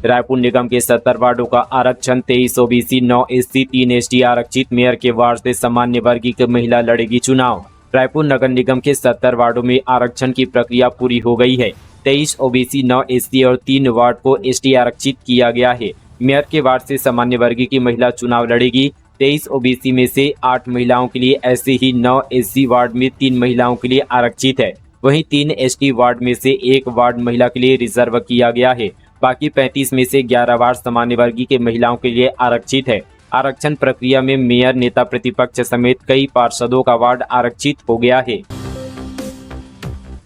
रायपुर निगम के 70 वार्डों का आरक्षण 23 ओबीसी, 9 एससी, 3 एसटी आरक्षित। मेयर के वार्ड से सामान्य वर्गीय की महिला लड़ेगी चुनाव। रायपुर नगर निगम के 70 वार्डों में आरक्षण की प्रक्रिया पूरी हो गई है। 23 ओबीसी, 9 एससी और 3 वार्ड को एसटी आरक्षित किया गया है। मेयर के वार्ड से सामान्य वर्गीय की महिला चुनाव लड़ेगी। 23 ओबीसी में से 8 महिलाओं के लिए, ऐसे ही 9 एससी वार्ड में 3 महिलाओं के लिए आरक्षित है। वहीं 3 एसटी वार्ड में से 1 वार्ड महिला के लिए रिजर्व किया गया है। बाकी 35 में से 11 वार्ड सामान्य वर्गीय के महिलाओं के लिए आरक्षित है। आरक्षण प्रक्रिया में मेयर, नेता प्रतिपक्ष समेत कई पार्षदों का वार्ड आरक्षित हो गया है।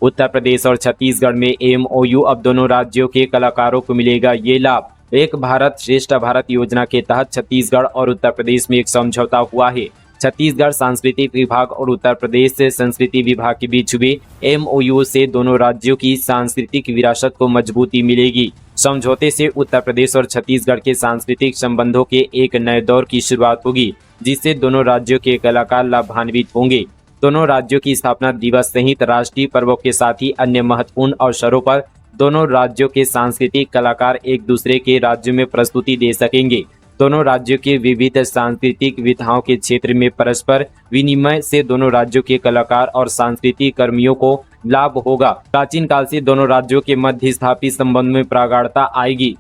उत्तर प्रदेश और छत्तीसगढ़ में एमओयू, अब दोनों राज्यों के कलाकारों को मिलेगा ये लाभ। एक भारत श्रेष्ठ भारत योजना के तहत छत्तीसगढ़ और उत्तर प्रदेश में एक समझौता हुआ है। छत्तीसगढ़ सांस्कृतिक विभाग और उत्तर प्रदेश संस्कृति विभाग के बीच हुए एमओयू से दोनों राज्यों की सांस्कृतिक विरासत को मजबूती मिलेगी। समझौते से उत्तर प्रदेश और छत्तीसगढ़ के सांस्कृतिक संबंधों के एक नए दौर की शुरुआत होगी, जिससे दोनों राज्यों के कलाकार लाभान्वित होंगे। दोनों राज्यों की स्थापना दिवस सहित राष्ट्रीय पर्वों के साथ ही अन्य महत्वपूर्ण अवसरों पर दोनों राज्यों के सांस्कृतिक कलाकार एक दूसरे के राज्यों में प्रस्तुति दे सकेंगे। दोनों राज्यों के विविध सांस्कृतिक विधाओं के क्षेत्र में परस्पर विनिमय से दोनों राज्यों के कलाकार और सांस्कृतिक कर्मियों को लाभ होगा। प्राचीन काल से दोनों राज्यों के मध्य स्थापित संबंध में प्रगाढ़ता आएगी।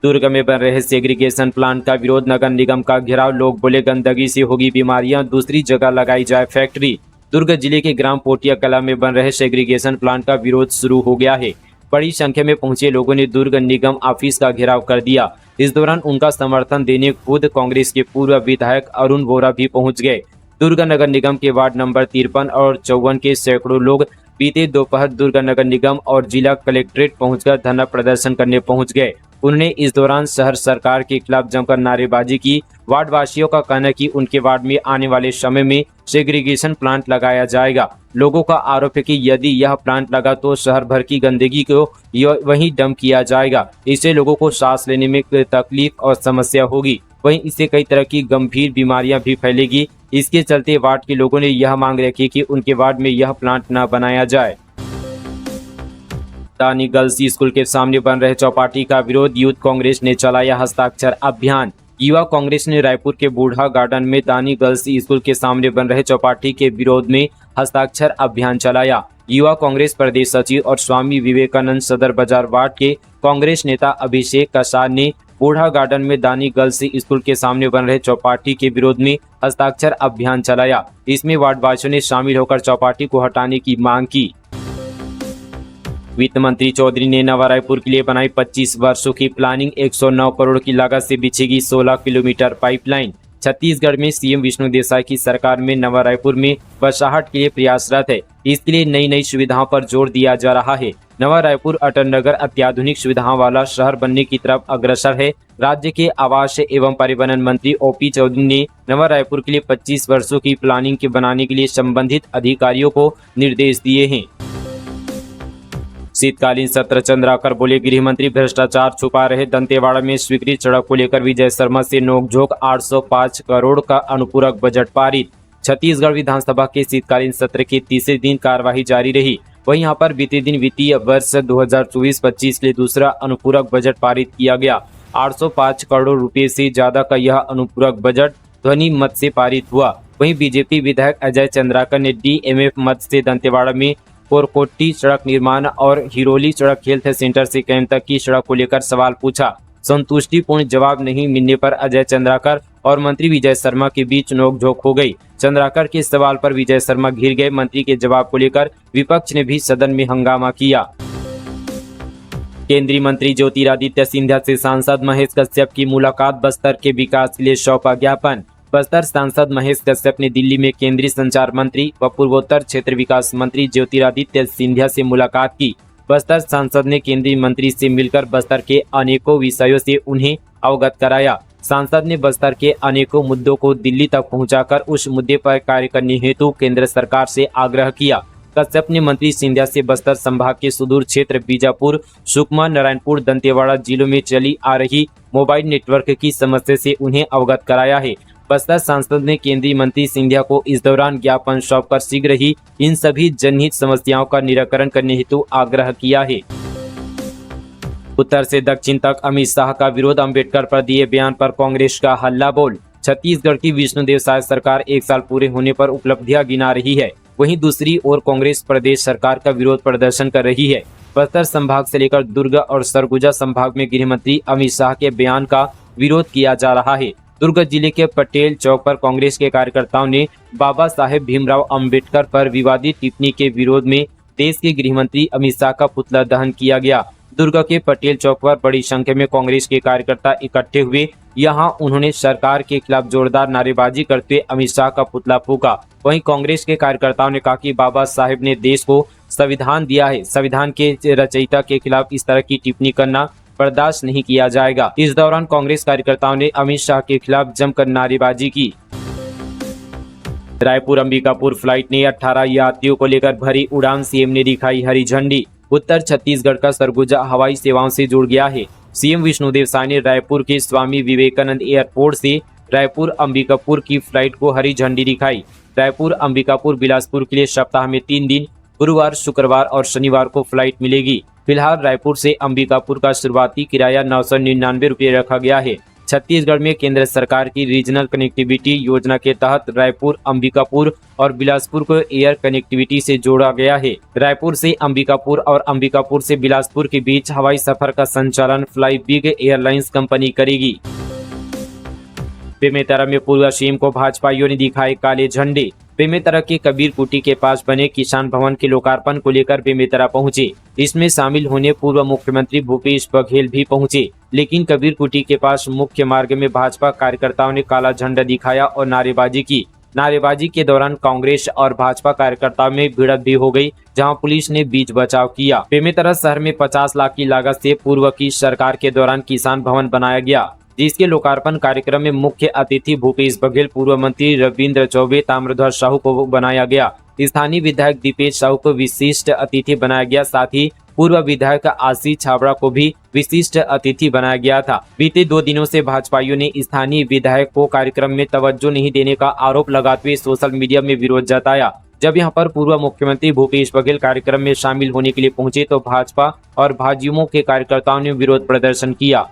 दुर्ग में बन रहे सेग्रीगेशन प्लांट का विरोध, नगर निगम का घेराव। लोग बोले गंदगी से होगी बीमारियां, दूसरी जगह लगाई जाए फैक्ट्री। दुर्ग जिले के ग्राम पोटिया कला में बन रहे सेग्रीगेशन प्लांट का विरोध शुरू हो गया है। बड़ी संख्या में पहुंचे लोगों ने दुर्ग निगम ऑफिस का घेराव कर दिया। इस दौरान उनका समर्थन देने खुद कांग्रेस के पूर्व विधायक अरुण वोरा भी पहुंच गए। दुर्ग नगर निगम के वार्ड नंबर 53 और 54 के सैकड़ों लोग बीते दोपहर दुर्ग नगर निगम और जिला कलेक्ट्रेट पहुंचकर धरना प्रदर्शन करने पहुंच गए। उन्होंने इस दौरान शहर सरकार के खिलाफ जमकर नारेबाजी की। वार्ड वासियों का कहना है कि उनके वार्ड में आने वाले समय में सेग्रीगेशन प्लांट लगाया जाएगा। लोगों का आरोप है कि यदि यह प्लांट लगा तो शहर भर की गंदगी को वहीं डंप किया जाएगा। इससे लोगों को सांस लेने में तकलीफ और समस्या होगी। वहीं इससे कई तरह की गंभीर बीमारियां भी फैलेगी। इसके चलते वार्ड के लोगों ने यह मांग रखी कि उनके वार्ड में यह प्लांट न बनाया जाए। दानी गर्ल्स स्कूल के सामने बन रहे चौपाटी का विरोध, यूथ कांग्रेस ने चलाया हस्ताक्षर अभियान। युवा कांग्रेस ने रायपुर के बूढ़ा गार्डन में दानी गर्ल्स स्कूल के सामने बन रहे चौपाटी के विरोध में हस्ताक्षर अभियान चलाया। युवा कांग्रेस प्रदेश सचिव और स्वामी विवेकानंद सदर बाजार वार्ड के कांग्रेस नेता अभिषेक कसार ने बूढ़ा गार्डन में दानी गर्ल्स स्कूल के सामने बन रहे चौपाटी के विरोध में हस्ताक्षर अभियान चलाया। इसमें वार्डवासियों ने शामिल होकर चौपाटी को हटाने की मांग की। वित्त मंत्री चौधरी ने नवा रायपुर के लिए बनाई 25 वर्षों की प्लानिंग। 109 करोड़ की लागत से बिछेगी 16 किलोमीटर पाइपलाइन। छत्तीसगढ़ में सीएम विष्णु देसाई की सरकार में नवा रायपुर में बसाहट के लिए प्रयासरत है। इसके लिए नई नई सुविधाओं पर जोर दिया जा रहा है। नवा रायपुर अटल नगर अत्याधुनिक सुविधाओं वाला शहर बनने की तरफ अग्रसर है। राज्य के आवास एवं परिवहन मंत्री ओपी चौधरी ने नवा रायपुर के लिए 25 वर्षों की प्लानिंग के बनाने के लिए संबंधित अधिकारियों को निर्देश दिए हैं। शीतकालीन सत्र चंद्राकर बोले, गृह मंत्री भ्रष्टाचार छुपा रहे। दंतेवाड़ा में स्वीकृत सड़क को लेकर विजय शर्मा से नोकझोंक। 805 करोड़ का अनुपूरक बजट पारित। छत्तीसगढ़ विधानसभा के शीतकालीन सत्र के तीसरे दिन कार्यवाही जारी रही। वहीं यहां पर बीते दिन वित्तीय वर्ष 2024-25 के लिए दूसरा अनुपूरक बजट पारित किया गया। 805 करोड़ रुपए से ज्यादा का यह अनुपूरक बजट ध्वनि मत से पारित हुआ। वहीं बीजेपी विधायक अजय चंद्राकर ने डीएमएफ मत से दंतेवाड़ा में कोरकोट्टी सड़क निर्माण और हिरोली सड़क हेल्थ सेंटर से कैंप तक की सड़क को लेकर सवाल पूछा। संतुष्टिपूर्ण जवाब नहीं मिलने पर अजय चंद्राकर और मंत्री विजय शर्मा के बीच नोकझोंक हो गई। चंद्राकर के सवाल पर विजय शर्मा घिर गए। मंत्री के जवाब को लेकर विपक्ष ने भी सदन में हंगामा किया। केंद्रीय मंत्री ज्योतिरादित्य सिंधिया से सांसद महेश कश्यप की मुलाकात। बस्तर के विकास के लिए सौंपा ज्ञापन। बस्तर सांसद महेश कश्यप ने दिल्ली में केंद्रीय संचार मंत्री व पूर्वोत्तर क्षेत्र विकास मंत्री ज्योतिरादित्य सिंधिया से मुलाकात की। बस्तर सांसद ने केंद्रीय मंत्री से मिलकर बस्तर के अनेकों विषयों से उन्हें अवगत कराया। सांसद ने बस्तर के अनेकों मुद्दों को दिल्ली तक पहुंचाकर उस मुद्दे पर कार्य करने हेतु केंद्र सरकार से आग्रह किया। कश्यप ने मंत्री सिंधिया से बस्तर संभाग के सुदूर क्षेत्र बीजापुर, सुकमा, नारायणपुर, दंतेवाड़ा जिलों में चली आ रही मोबाइल नेटवर्क की समस्या से उन्हें अवगत कराया है। बस्तर सांसद ने केंद्रीय मंत्री सिंधिया को इस दौरान ज्ञापन सौंपकर शीघ्र ही इन सभी जनहित समस्याओं का निराकरण करने हेतु आग्रह किया है। उत्तर से दक्षिण तक अमित शाह का विरोध, अंबेडकर पर दिए बयान पर कांग्रेस का हल्ला बोल। छत्तीसगढ़ की विष्णुदेव साय सरकार 1 साल पूरे होने पर उपलब्धियां गिना रही है, वहीं दूसरी ओर कांग्रेस प्रदेश सरकार का विरोध प्रदर्शन कर रही है। बस्तर संभाग से लेकर दुर्ग और सरगुजा संभाग में गृह मंत्री अमित शाह के बयान का विरोध किया जा रहा है। दुर्ग जिले के पटेल चौक पर कांग्रेस के कार्यकर्ताओं ने बाबा साहेब भीमराव अंबेडकर पर विवादित टिप्पणी के विरोध में देश के गृह मंत्री अमित शाह का पुतला दहन किया गया। दुर्ग के पटेल चौक पर बड़ी संख्या में कांग्रेस के कार्यकर्ता इकट्ठे हुए। यहां उन्होंने सरकार के खिलाफ जोरदार नारेबाजी करते अमित शाह का पुतला फूंका। वहीं कांग्रेस के कार्यकर्ताओं ने कहा कि बाबा साहेब ने देश को संविधान दिया है, संविधान के रचयिता के खिलाफ इस तरह की टिप्पणी करना बर्दाश्त नहीं किया जाएगा। इस दौरान कांग्रेस कार्यकर्ताओं ने अमित शाह के खिलाफ जमकर नारेबाजी की। रायपुर अंबिकापुर फ्लाइट ने 18 यात्रियों को लेकर भरी उड़ान, सीएम ने दिखाई हरी झंडी। उत्तर छत्तीसगढ़ का सरगुजा हवाई सेवाओं से जुड़ गया है। सीएम विष्णुदेव साय ने रायपुर के स्वामी विवेकानंद एयरपोर्ट से रायपुर अंबिकापुर की फ्लाइट को हरी झंडी दिखाई। रायपुर अंबिकापुर बिलासपुर के लिए सप्ताह में 3 दिन गुरुवार, शुक्रवार और शनिवार को फ्लाइट मिलेगी। फिलहाल रायपुर से अंबिकापुर का शुरुआती किराया 999 रुपये रखा गया है। छत्तीसगढ़ में केंद्र सरकार की रीजनल कनेक्टिविटी योजना के तहत रायपुर, अंबिकापुर और बिलासपुर को एयर कनेक्टिविटी से जोड़ा गया है। रायपुर से अंबिकापुर और अंबिकापुर से बिलासपुर के बीच हवाई सफर का संचालन फ्लाई बिग एयरलाइंस कंपनी करेगी। बेमेतरा में पूर्व सीएम को भाजपाइयों ने दिखाए काले झंडे। बेमेतरा के कबीर कुटी के पास बने किसान भवन के लोकार्पण को लेकर बेमेतरा पहुंचे। इसमें शामिल होने पूर्व मुख्यमंत्री भूपेश बघेल भी पहुंचे, लेकिन कबीर कुटी के पास मुख्य मार्ग में भाजपा कार्यकर्ताओं ने काला झंडा दिखाया और नारेबाजी की। नारेबाजी के दौरान कांग्रेस और भाजपा कार्यकर्ताओं में भिड़ंत भी हो गई, जहां पुलिस ने बीच बचाव किया। बेमेतरा शहर में 50 लाख की लागत से पूर्व की सरकार के दौरान किसान भवन बनाया गया, जिसके लोकार्पण कार्यक्रम में मुख्य अतिथि भूपेश बघेल, पूर्व मंत्री रविंद्र चौबे, ताम्रध्वज साहू को बनाया गया। स्थानीय विधायक दीपेश साहू को विशिष्ट अतिथि बनाया गया, साथ ही पूर्व विधायक आशीष छाबड़ा को भी विशिष्ट अतिथि बनाया गया था। बीते 2 दिनों से भाजपाइयों ने स्थानीय विधायक को कार्यक्रम में तवज्जो नहीं देने का आरोप लगाते हुए सोशल मीडिया में विरोध जताया। जब यहां पर पूर्व मुख्यमंत्री भूपेश बघेल कार्यक्रम में शामिल होने के लिए पहुंचे तो भाजपा और भाजयुमो के कार्यकर्ताओं ने विरोध प्रदर्शन किया।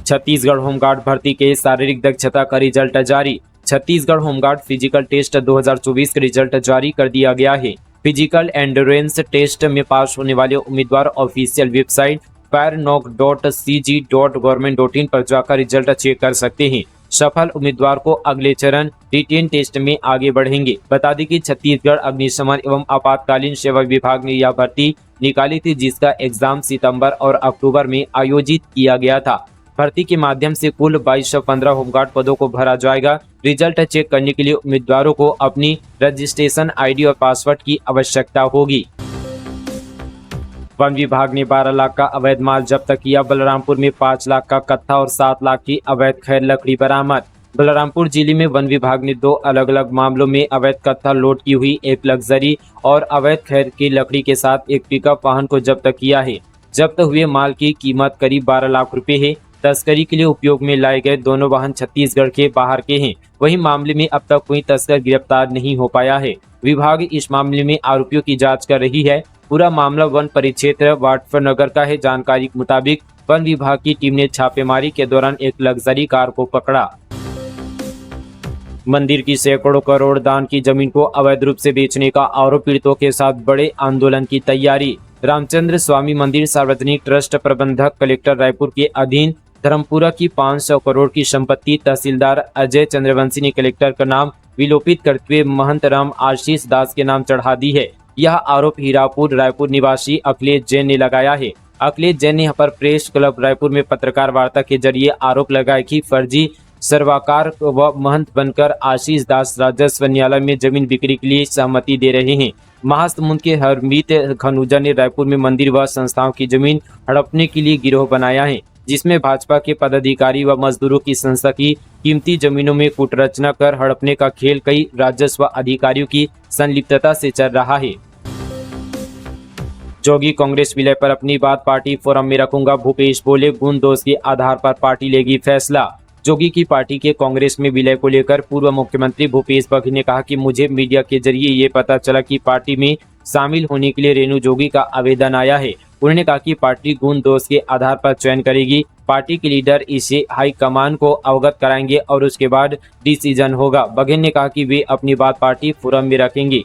छत्तीसगढ़ होमगार्ड भर्ती के शारीरिक दक्षता का रिजल्ट जारी। छत्तीसगढ़ होमगार्ड फिजिकल टेस्ट 2024 का रिजल्ट जारी कर दिया गया है। फिजिकल एंड्योरेंस टेस्ट में पास होने वाले उम्मीदवार ऑफिशियल वेबसाइट fairnoc.cg.government.in पर जाकर रिजल्ट चेक कर सकते हैं। सफल उम्मीदवार को अगले चरण रिटेन टेस्ट में आगे बढ़ेंगे। बता दें कि छत्तीसगढ़ अग्निशमन एवं आपातकालीन सेवा विभाग ने यह भर्ती निकाली थी, जिसका एग्जाम सितंबर और अक्टूबर में आयोजित किया गया था। भर्ती के माध्यम से कुल 2215 होमगार्ड पदों को भरा जाएगा। रिजल्ट चेक करने के लिए उम्मीदवारों को अपनी रजिस्ट्रेशन आईडी और पासवर्ड की आवश्यकता होगी। वन विभाग ने 12 लाख का अवैध माल जब्त किया। बलरामपुर में 5 लाख का कत्था और 7 लाख की अवैध खैर लकड़ी बरामद। बलरामपुर जिले में वन विभाग ने 2 अलग अलग मामलों में अवैध कत्था लोड की हुई एक लग्जरी और अवैध खैर की लकड़ी के साथ एक पिकअप वाहन को जब्त किया है। जब्त हुए माल की कीमत करीब 12 लाख रुपए है। तस्करी के लिए उपयोग में लाए गए दोनों वाहन छत्तीसगढ़ के बाहर के हैं। वहीं मामले में अब तक कोई तस्कर गिरफ्तार नहीं हो पाया है। विभाग इस मामले में आरोपियों की जांच कर रही है। पूरा मामला वन परिक्षेत्र वाटफनगर का है। जानकारी के मुताबिक वन विभाग की टीम ने छापेमारी के दौरान एक लग्जरी कार को पकड़ा। मंदिर की सैकड़ों करोड़ दान की जमीन को अवैध रूप से बेचने का आरोप, पीड़ितों के साथ बड़े आंदोलन की तैयारी। रामचंद्र स्वामी मंदिर सार्वजनिक ट्रस्ट प्रबंधक कलेक्टर रायपुर के अधीन धर्मपुरा की 500 करोड़ की संपत्ति तहसीलदार अजय चंद्रवंशी ने कलेक्टर का नाम विलोपित करते हुए महंत राम आशीष दास के नाम चढ़ा दी है। यह आरोप हीरापुर रायपुर निवासी अखिलेश जैन ने लगाया है। अखिलेश जैन ने यहाँ पर प्रेस क्लब रायपुर में पत्रकार वार्ता के जरिए आरोप लगाया कि फर्जी सर्वाकार व महंत बनकर आशीष दास राजस्व न्यायालय में जमीन बिक्री के लिए सहमति दे रहे हैं। महासमुंद के हरमीत खनूजा ने रायपुर में मंदिर व संस्थाओं की जमीन हड़पने के लिए गिरोह बनाया है, जिसमें भाजपा के पदाधिकारी व मजदूरों की संस्था की कीमती जमीनों में कूटरचना कर हड़पने का खेल कई राजस्व अधिकारियों की संलिप्तता से चल रहा है। जोगी कांग्रेस विलय पर अपनी बात पार्टी फोरम में रखूंगा, भूपेश बोले। गुण दोष के आधार पर पार्टी लेगी फैसला। जोगी की पार्टी के कांग्रेस में विलय को लेकर पूर्व मुख्यमंत्री भूपेश बघेल ने कहा कि मुझे मीडिया के जरिए ये पता चला कि पार्टी में शामिल होने के लिए रेणु जोगी का आवेदन आया है। उन्होंने कहा कि पार्टी गुण दोष के आधार पर चयन करेगी। पार्टी के लीडर इसे हाईकमान को अवगत कराएंगे और उसके बाद डिसीजन होगा। बघेल ने कहा कि वे अपनी बात पार्टी फोरम में रखेंगे।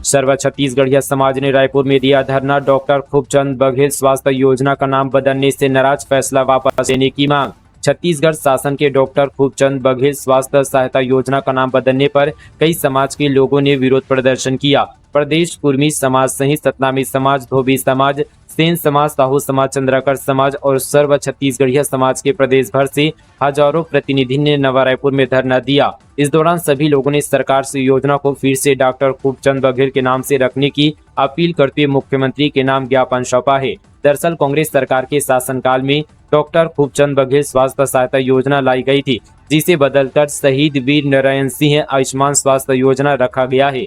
सर्व छत्तीसगढ़िया समाज ने रायपुर में दिया धरना। डॉक्टर खूबचंद बघेल स्वास्थ्य योजना का नाम बदलने से नाराज, फैसला वापस लेने की मांग। छत्तीसगढ़ शासन के डॉक्टर खूबचंद बघेल स्वास्थ्य सहायता योजना का नाम बदलने पर कई समाज के लोगों ने विरोध प्रदर्शन किया। प्रदेश कुर्मी समाज सहित सतनामी समाज, धोबी समाज, सेन समाज, साहू समाज, चंद्रकर समाज और सर्व छत्तीसगढ़िया समाज के प्रदेश भर से हजारों प्रतिनिधि ने नवा रायपुर में धरना दिया। इस दौरान सभी लोगों ने सरकार से योजना को फिर से डॉक्टर खूबचंद बघेल के नाम से रखने की अपील करते हुए मुख्यमंत्री के नाम ज्ञापन सौंपा है। दरअसल कांग्रेस सरकार के शासनकाल में डॉक्टर खूबचंद बघेल स्वास्थ्य सहायता योजना लाई गई थी, जिसे बदलकर शहीद वीर नारायण सिंह आयुष्मान स्वास्थ्य योजना रखा गया है।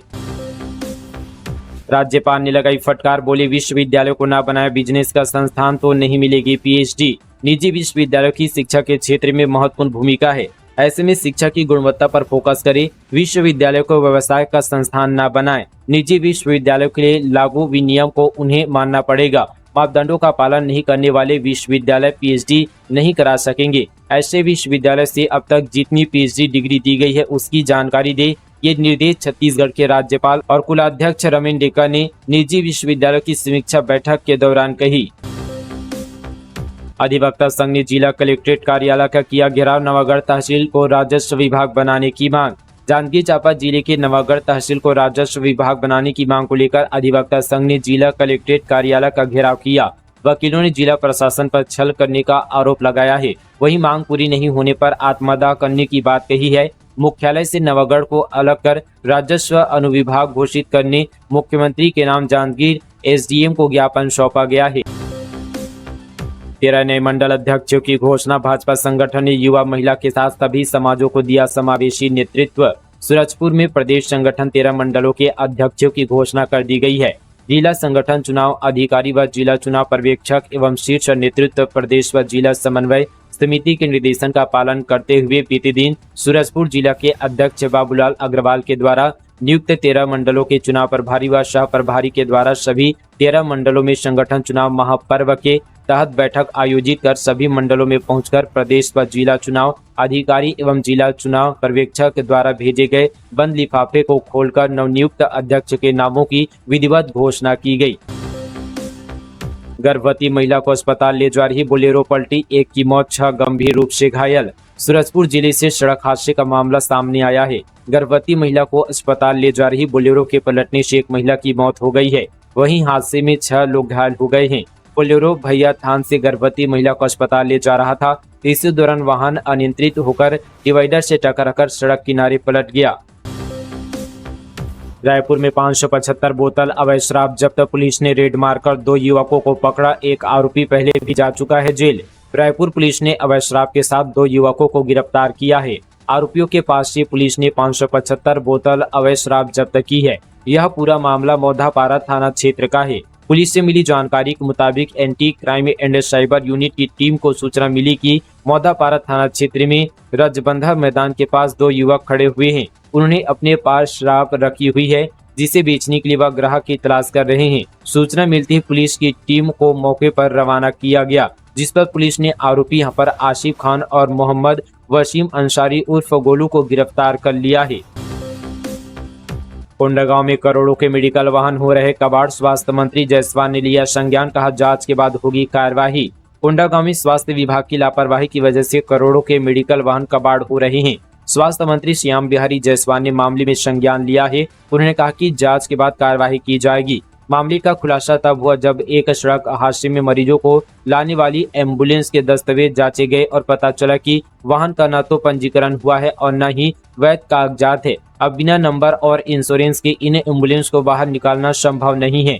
राज्यपाल ने लगाई फटकार, बोले विश्वविद्यालय को ना बनाया बिजनेस का संस्थान तो नहीं मिलेगी पीएचडी। निजी विश्वविद्यालयों की शिक्षा के क्षेत्र में महत्वपूर्ण भूमिका है, ऐसे में शिक्षा की गुणवत्ता पर फोकस करें। विश्वविद्यालय को व्यवसाय का संस्थान न बनाएं। निजी विश्वविद्यालयों के लिए लागू विनियम को उन्हें मानना पड़ेगा। मापदंडों का पालन नहीं करने वाले विश्वविद्यालय पीएचडी नहीं करा सकेंगे। ऐसे विश्वविद्यालय से अब तक जितनी पीएचडी डिग्री दी गई है उसकी जानकारी दे। ये निर्देश छत्तीसगढ़ के राज्यपाल और कुलाध्यक्ष रमेन डेका ने निजी विश्वविद्यालयों की समीक्षा बैठक के दौरान कही। अधिवक्ता संघ ने जिला कलेक्ट्रेट कार्यालय का किया घेराव, नवागढ़ तहसील को राजस्व विभाग बनाने की मांग। जांजगीर चांपा जिले के नवागढ़ तहसील को राजस्व विभाग बनाने की मांग को लेकर अधिवक्ता संघ ने जिला कलेक्ट्रेट कार्यालय का घेराव किया। वकीलों ने जिला प्रशासन पर छल करने का आरोप लगाया है। वहीं मांग पूरी नहीं होने पर आत्मदाह करने की बात कही है। मुख्यालय से नवागढ़ को अलग कर राजस्व अनुविभाग घोषित करने मुख्यमंत्री के नाम जांजगीर एसडीएम को ज्ञापन सौंपा गया है। 13 नए मंडल अध्यक्षों की घोषणा। भाजपा संगठन ने युवा महिला के साथ सभी समाजों को दिया समावेशी नेतृत्व। सूरजपुर में प्रदेश संगठन 13 मंडलों के अध्यक्षों की घोषणा कर दी गई है। जिला संगठन चुनाव अधिकारी व जिला चुनाव पर्यवेक्षक एवं शीर्ष नेतृत्व प्रदेश व जिला समन्वय समिति के निर्देशन का पालन करते हुए बीते दिन सूरजपुर जिला के अध्यक्ष बाबूलाल अग्रवाल के द्वारा नियुक्त 13 मंडलों के चुनाव प्रभारी व सह प्रभारी के द्वारा सभी 13 मंडलों में संगठन चुनाव महापर्व के तहत बैठक आयोजित कर सभी मंडलों में पहुंचकर प्रदेश व जिला चुनाव अधिकारी एवं जिला चुनाव पर्यवेक्षक द्वारा भेजे गए बंद लिफाफे को खोलकर नवनियुक्त अध्यक्ष के नामों की विधिवत घोषणा की गई। गर्भवती महिला को अस्पताल ले जा रही बोलेरो पलटी, 1 की मौत, 6 गंभीर रूप से घायल। सूरजपुर जिले से सड़क हादसे का मामला सामने आया है। गर्भवती महिला को अस्पताल ले जा रही बोलेरो के पलटने से एक महिला की मौत हो गई है। वहीं हादसे में 6 लोग घायल हो गए हैं। बोलेरो भैया थान से गर्भवती महिला को अस्पताल ले जा रहा था। इसी दौरान वाहन अनियंत्रित होकर डिवाइडर से टकराकर सड़क किनारे पलट गया। रायपुर में 575 बोतल अवैध शराब जब्त। पुलिस ने रेड मारकर 2 युवकों को पकड़ा। एक आरोपी पहले भी जा चुका है जेल। रायपुर पुलिस ने अवैध शराब के साथ 2 युवकों को गिरफ्तार किया है। आरोपियों के पास से पुलिस ने 575 बोतल अवैध शराब जब्त की है। यह पूरा मामला मोधापारा थाना क्षेत्र का है। पुलिस से मिली जानकारी के मुताबिक anti crime and cyber unit की टीम को सूचना मिली कि मोधापारा थाना क्षेत्र में रजबंधा मैदान के पास 2 युवक खड़े हुए हैं। उन्होंने अपने पास शराब रखी हुई है जिसे बेचने के लिए वह ग्राहक की तलाश कर रहे हैं। सूचना मिलती ही पुलिस की टीम को मौके पर रवाना किया गया, जिस पर पुलिस ने आरोपी यहाँ पर आसिफ खान और मोहम्मद वसीम अंसारी उर्फ गोलू को गिरफ्तार कर लिया है। कोंडागांव में करोड़ों के मेडिकल वाहन हो रहे कबाड़। स्वास्थ्य मंत्री जायसवाल ने लिया संज्ञान, कहा जांच के बाद होगी कार्रवाई। कोंडागांव में स्वास्थ्य विभाग की लापरवाही की वजह से करोड़ों के मेडिकल वाहन कबाड़ हो रहे हैं। स्वास्थ्य मंत्री श्याम बिहारी जायसवाल ने मामले में संज्ञान लिया है। उन्होंने कहा कि जांच के बाद कार्रवाई की जाएगी। मामले का खुलासा तब हुआ जब एक सड़क हादसे में मरीजों को लाने वाली एम्बुलेंस के दस्तावेज जांचे गए और पता चला कि वाहन का न तो पंजीकरण हुआ है और न ही वैध कागजात है। अब बिना नंबर और इंश्योरेंस के इन एम्बुलेंस को बाहर निकालना संभव नहीं है।